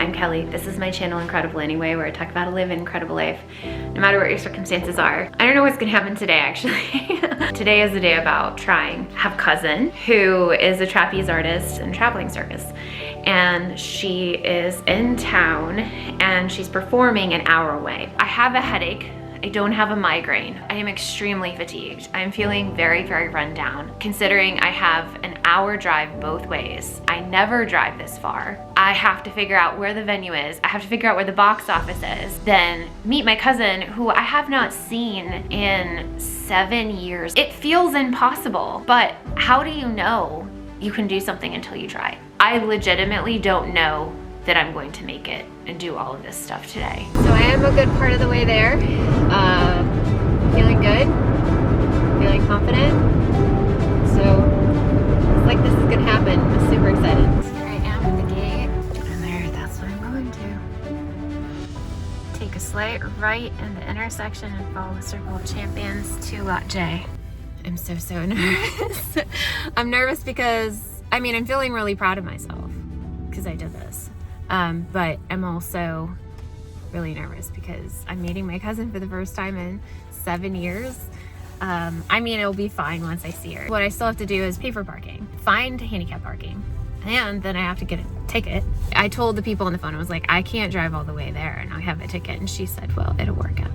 I'm Kelly. This is my channel, Incredible Anyway, where I talk about how to live an incredible life, no matter what your circumstances are. I don't know what's gonna happen today, actually. Today is the day about trying. I have a cousin who is a trapeze artist and traveling circus, and she is in town and she's performing an hour away. I have a headache. I don't have a migraine. I am extremely fatigued. I'm feeling very, very run down, considering I have an hour drive both ways. I never drive this far. I have to figure out where the venue is. I have to figure out where the box office is. Then meet my cousin, who I have not seen in 7 years. It feels impossible, but how do you know you can do something until you try? I legitimately don't know that I'm going to make it and do all of this stuff today. So I am a good part of the way there. Feeling good, feeling confident. So it's like this is gonna happen. I'm super excited. Here I am at the gate, and that's what I'm going to. Take a slight right in the intersection and follow the Circle of Champions to Lot J. I'm so nervous. I'm nervous because, I mean, I'm feeling really proud of myself because I did this. But I'm also really nervous because I'm meeting my cousin for the first time in 7 years. I mean, it'll be fine once I see her. What I still have to do is pay for parking, find handicap parking, and then I have to get a ticket. I told the people on the phone, I was like, I can't drive all the way there and I have a ticket. And she said, well, it'll work out.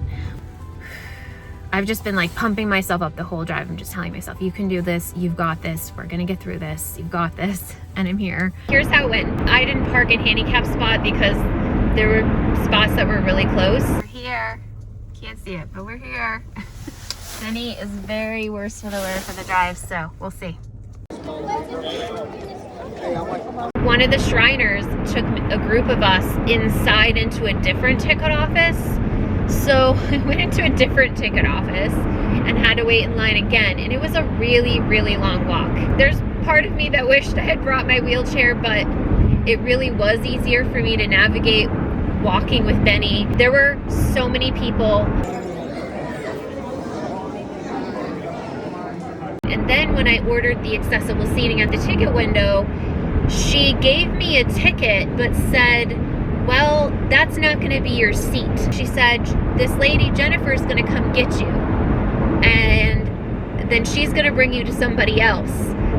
I've just been like pumping myself up the whole drive. I'm just telling myself, you can do this, you've got this, we're gonna get through this, you've got this, and I'm here. Here's how it went. I didn't park in handicap spot because there were spots that were really close. We're here, can't see it, but we're here. Benny is very worse for the wear for the drive, so we'll see. One of the Shriners took a group of us inside into a different ticket office. So I went into a different ticket office and had to wait in line again, and it was a really, really long walk. There's part of me that wished I had brought my wheelchair, but it really was easier for me to navigate walking with Benny. There were so many people. And then when I ordered the accessible seating at the ticket window, she gave me a ticket but said, well, that's not gonna be your seat. She said, this lady, Jennifer's gonna come get you, and then she's gonna bring you to somebody else,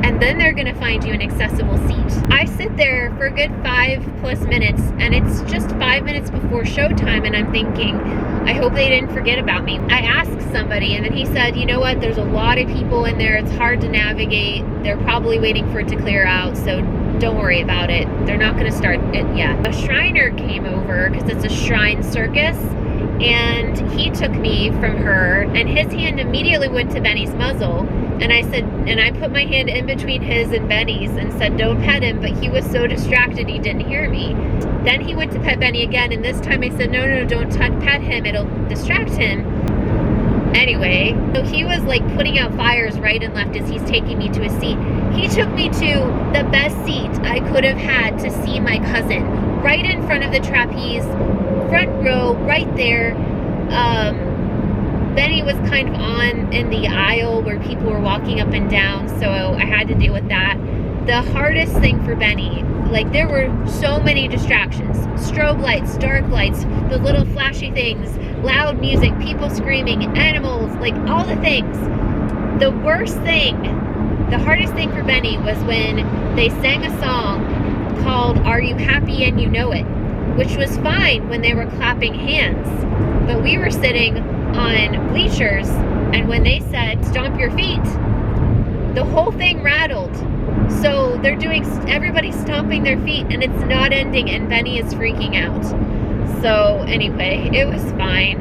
and then they're gonna find you an accessible seat. I sit there for a good 5+ minutes, and it's just 5 minutes before showtime, and I'm thinking, I hope they didn't forget about me. I asked somebody, and then he said, you know what, there's a lot of people in there, it's hard to navigate, they're probably waiting for it to clear out, so don't worry about it. They're not gonna start it yet. A Shriner came over, because it's a shrine circus, and he took me from her, and his hand immediately went to Benny's muzzle, and I said, and I put my hand in between his and Benny's and said, don't pet him, but he was so distracted he didn't hear me. Then he went to pet Benny again, and this time I said, no, don't pet him, it'll distract him. Anyway, so he was like putting out fires right and left as he's taking me to a seat. He took me to the best seat I could have had to see my cousin, right in front of the trapeze, front row, right there. Benny was kind of on in the aisle where people were walking up and down, so I had to deal with that. The hardest thing for Benny, like there were so many distractions, strobe lights, dark lights, the little flashy things, loud music, people screaming, animals, like all the things. The worst thing, the hardest thing for Benny was when they sang a song called Are You Happy and You Know It, which was fine when they were clapping hands, but we were sitting on bleachers, and when they said stomp your feet, the whole thing rattled. So they're doing, everybody's stomping their feet and it's not ending, and Benny is freaking out. So anyway, it was fine.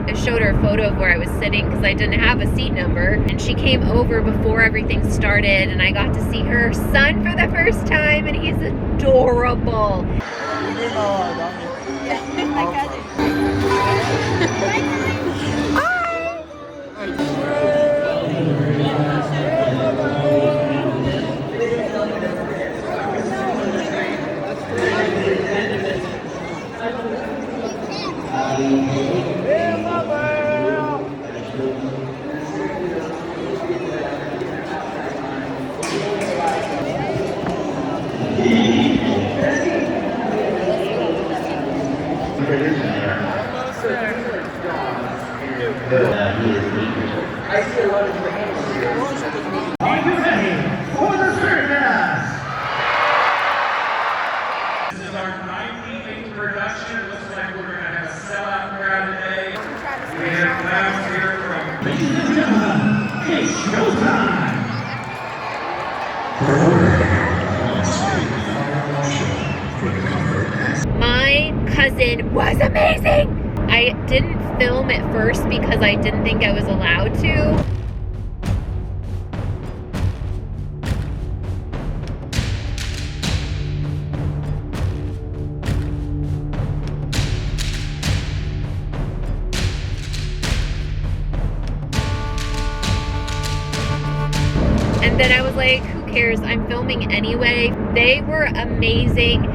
I showed her a photo of where I was sitting because I didn't have a seat number, and she came over before everything started, and I got to see her son for the first time, and he's adorable. I see a lot of hands. Are you ready for the circus? This is our 98th production. Looks like we're going to have a sellout crowd today. We have clowns here from... Ladies and gentlemen, it's showtime! My cousin was amazing! I didn't film at first because I didn't think I was allowed to. And then I was like, who cares? I'm filming anyway. They were amazing.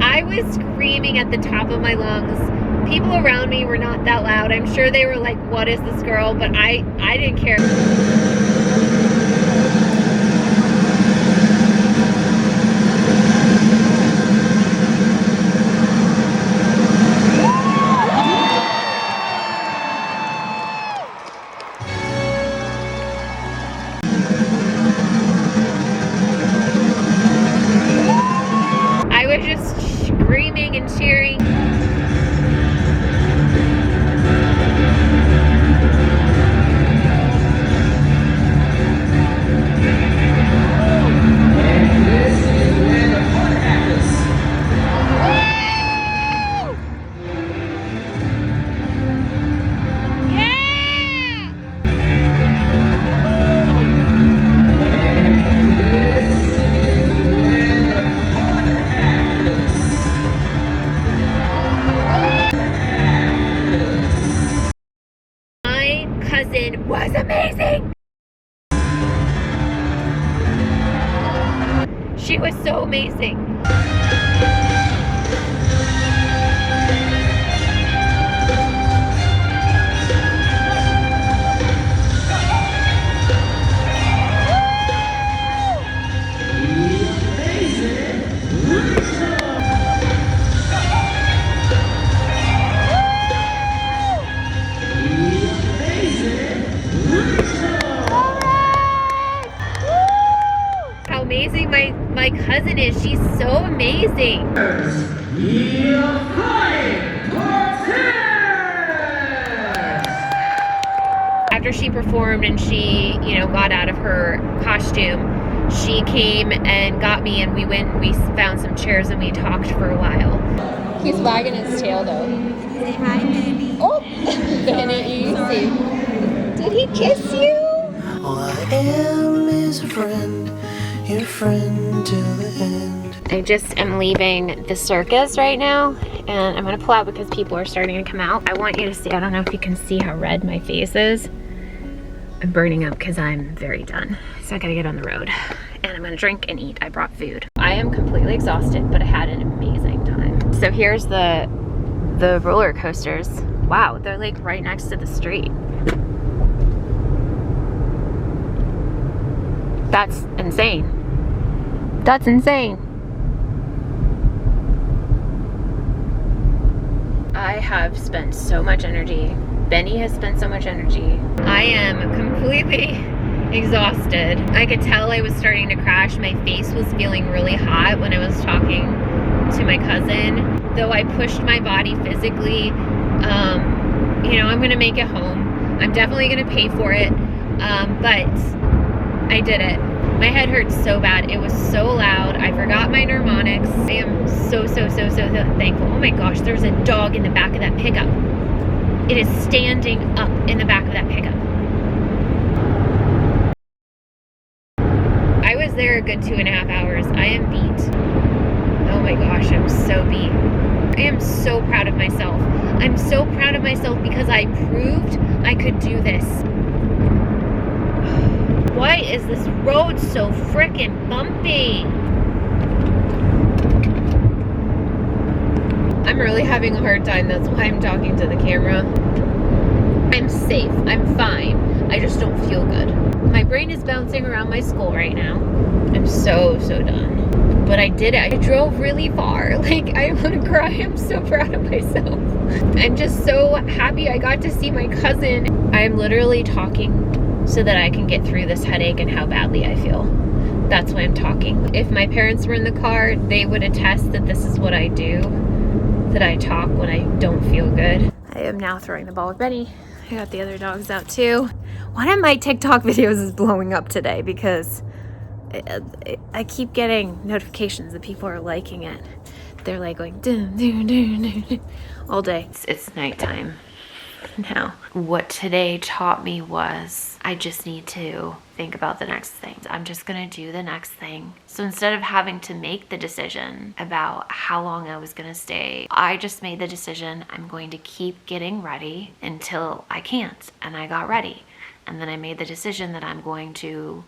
I was screaming at the top of my lungs. People around me were not that loud. I'm sure they were like, what is this girl? But I didn't care. I was just screaming and cheering. Was amazing. She was so amazing. Amazing my cousin is. She's so amazing. After she performed and she, got out of her costume, she came and got me and we found some chairs and we talked for a while. He's wagging his tail though. Say hi, baby. Oh, Benny, easy. Did he kiss you? All I am is a friend, your friend till the end. I just am leaving the circus right now and I'm gonna pull out because people are starting to come out. I want you to see, I don't know if you can see how red my face is. I'm burning up because I'm very done. So I gotta get on the road and I'm gonna drink and eat. I brought food. I am completely exhausted, but I had an amazing time. So here's the roller coasters. Wow, they're like right next to the street. That's insane. That's insane. I have spent so much energy. Benny has spent so much energy. I am completely exhausted. I could tell I was starting to crash. My face was feeling really hot when I was talking to my cousin. Though I pushed my body physically, you know, I'm gonna make it home. I'm definitely gonna pay for it, but I did it. My head hurts so bad. It was so loud. I forgot my mnemonics. I am so thankful. Oh my gosh, there's a dog in the back of that pickup. It is standing up in the back of that pickup. I was there a good 2.5 hours. I am beat. Oh my gosh, I'm so beat. I am so proud of myself. I'm so proud of myself because I proved I could do this. Why is this road so frickin' bumpy? I'm really having a hard time. That's why I'm talking to the camera. I'm safe. I'm fine. I just don't feel good. My brain is bouncing around my skull right now. I'm so done. But I did it. I drove really far. Like, I want to cry. I'm so proud of myself. I'm just so happy I got to see my cousin. I'm literally talking so that I can get through this headache and how badly I feel. That's why I'm talking. If my parents were in the car, they would attest that this is what I do, that I talk when I don't feel good. I am now throwing the ball with Benny. I got the other dogs out too. One of my TikTok videos is blowing up today because I keep getting notifications that people are liking it. They're like going dun, dun, dun, dun, all day. It's nighttime now. What today taught me was I just need to think about the next thing. I'm just gonna do the next thing. So instead of having to make the decision about how long I was gonna stay, I just made the decision I'm going to keep getting ready until I can't. And I got ready. And then I made the decision that I'm going to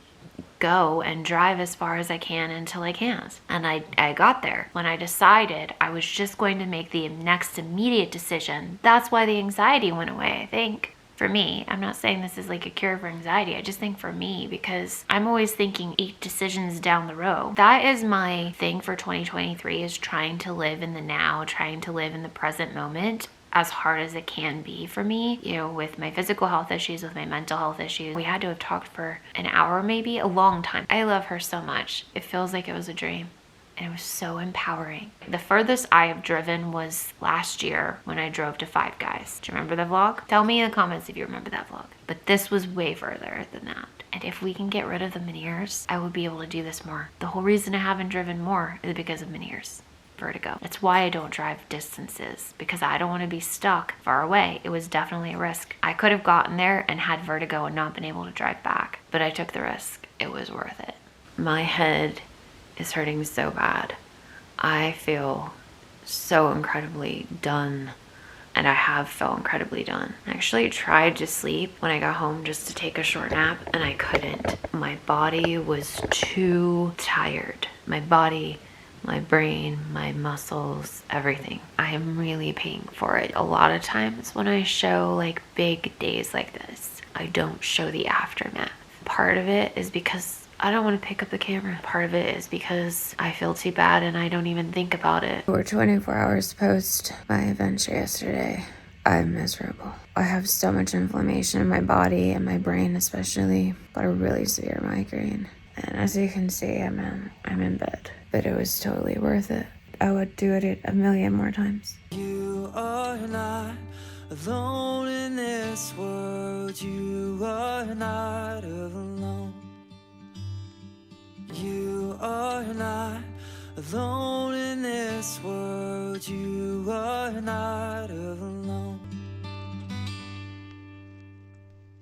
go and drive as far as I can until I can't. And I got there. When I decided I was just going to make the next immediate decision, that's why the anxiety went away, I think. For me, I'm not saying this is like a cure for anxiety. I just think for me, because I'm always thinking 8 decisions down the road. That is my thing for 2023, is trying to live in the now, trying to live in the present moment, as hard as it can be for me, you know, with my physical health issues, with my mental health issues. We had to have talked for an hour, maybe a long time. I love her so much. It feels like it was a dream. And it was so empowering. The furthest I have driven was last year when I drove to Five Guys. Do you remember the vlog? Tell me in the comments if you remember that vlog. But this was way further than that. And if we can get rid of the Menieres, I would be able to do this more. The whole reason I haven't driven more is because of Menieres. Vertigo. That's why I don't drive distances, because I don't want to be stuck far away. It was definitely a risk. I could have gotten there and had vertigo and not been able to drive back, but I took the risk. It was worth it. My head is hurting so bad. I feel so incredibly done, and I have felt incredibly done. I actually tried to sleep when I got home just to take a short nap, and I couldn't. My body was too tired. My body, my brain, my muscles, everything. I am really paying for it. A lot of times when I show like big days like this, I don't show the aftermath. Part of it is because I don't want to pick up the camera. Part of it is because I feel too bad and I don't even think about it. We're 24 hours post my adventure yesterday. I'm miserable. I have so much inflammation in my body and my brain especially, but a really severe migraine. And as you can see, I'm in bed. But it was totally worth it. I would do it 1,000,000 more times. You are not alone in this world. You are not alone. You are not alone in this world. You are not alone.